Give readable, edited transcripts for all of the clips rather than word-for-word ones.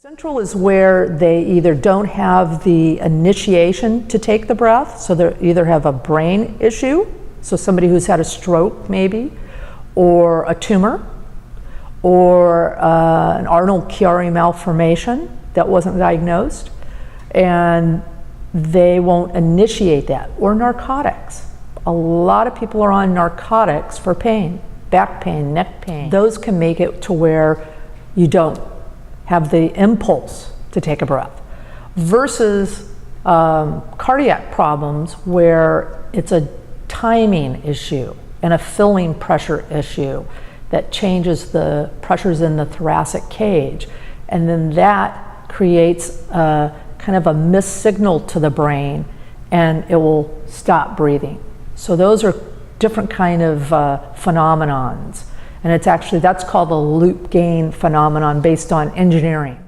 Central is where they either don't have the initiation to take the breath, so they either have a brain issue, so somebody who's had a stroke maybe, or a tumor, or an Arnold-Chiari malformation that wasn't diagnosed, and they won't initiate that, or narcotics. A lot of people are on narcotics for pain, back pain, neck pain. Those can make it to where you don't have the impulse to take a breath, versus cardiac problems where it's a timing issue and a filling pressure issue that changes the pressures in the thoracic cage, and then that creates a kind of a missed signal to the brain and it will stop breathing. So those are different kind of phenomenons. And it's actually, that's called the loop gain phenomenon based on engineering.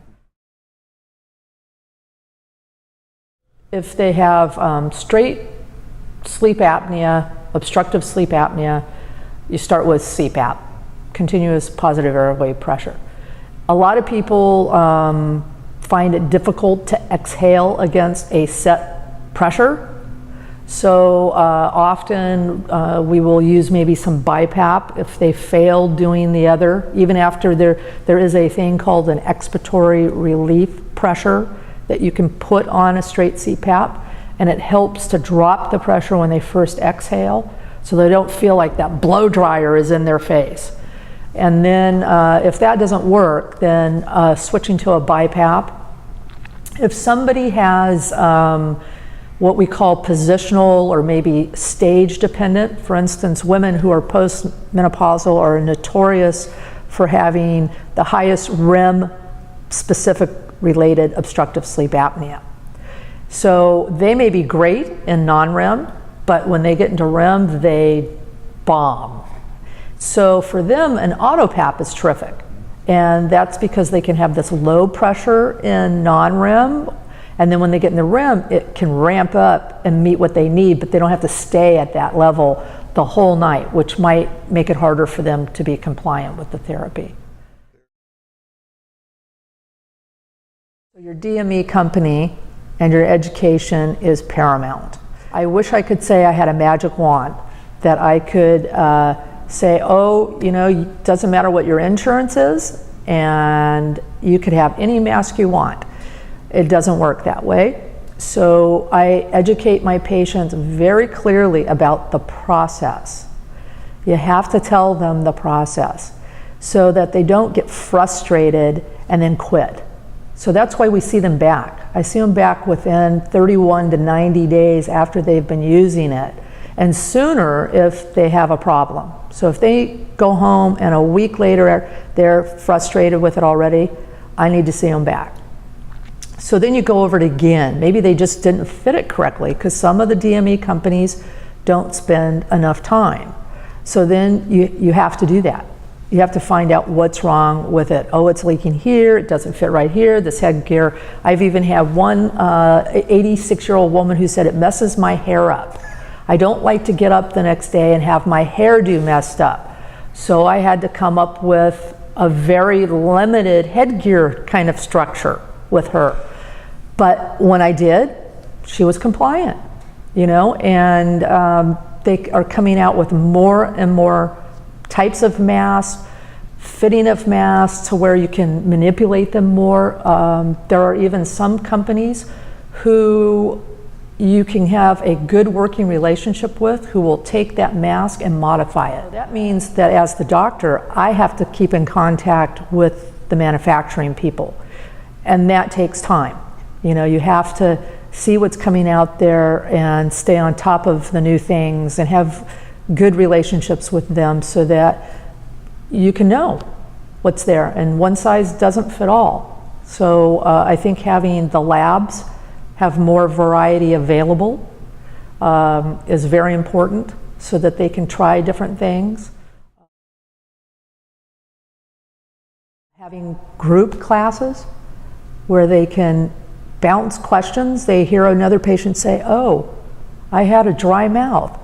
If they have straight sleep apnea, obstructive sleep apnea, you start with CPAP, continuous positive airway pressure. A lot of people find it difficult to exhale against a set pressure. So often we will use maybe some BiPAP if they fail doing the other, even after there is a thing called an expiratory relief pressure that you can put on a straight CPAP, and it helps to drop the pressure when they first exhale so they don't feel like that blow dryer is in their face. And then if that doesn't work, then switching to a BiPAP. If somebody has what we call positional or maybe stage dependent. For instance, women who are postmenopausal are notorious for having the highest REM specific related obstructive sleep apnea. So they may be great in non-REM, but when they get into REM, they bomb. So for them, an auto-PAP is terrific. And that's because they can have this low pressure in non-REM, and then when they get in the REM, it can ramp up and meet what they need, but they don't have to stay at that level the whole night, which might make it harder for them to be compliant with the therapy. So your DME company and your education is paramount. I wish I could say I had a magic wand that I could say, oh, you know, it doesn't matter what your insurance is, and you could have any mask you want. It doesn't work that way. So I educate my patients very clearly about the process. You have to tell them the process so that they don't get frustrated and then quit. So that's why we see them back. I see them back within 31 to 90 days after they've been using it, and sooner if they have a problem. So if they go home and a week later they're frustrated with it already, I need to see them back. So then you go over it again. Maybe they just didn't fit it correctly, because some of the DME companies don't spend enough time. So then you have to do that. You have to find out what's wrong with it. Oh, it's leaking here, it doesn't fit right here, this headgear. I've even had one 86-year-old woman who said, it messes my hair up. I don't like to get up the next day and have my hairdo messed up. So I had to come up with a very limited headgear kind of structure with her. But when I did, she was compliant, you know, and they are coming out with more and more types of masks, fitting of masks to where you can manipulate them more. There are even some companies who you can have a good working relationship with who will take that mask and modify it. That means that as the doctor, I have to keep in contact with the manufacturing people, and that takes time. You know, you have to see what's coming out there and stay on top of the new things and have good relationships with them so that you can know what's there, and one size doesn't fit all. So I think having the labs have more variety available is very important so that they can try different things. Having group classes where they can bounce questions. They hear another patient say, oh, I had a dry mouth.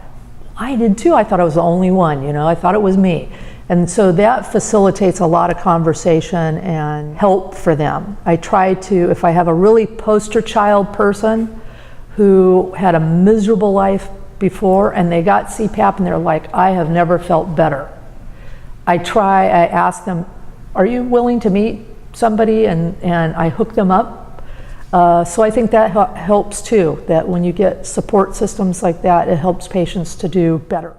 I did too. I thought I was the only one, you know, I thought it was me. And so that facilitates a lot of conversation and help for them. I try to, if I have a really poster child person who had a miserable life before and they got CPAP and they're like, I have never felt better. I ask them, are you willing to meet somebody? And I hook them up. So I think that helps too, that when you get support systems like that, it helps patients to do better.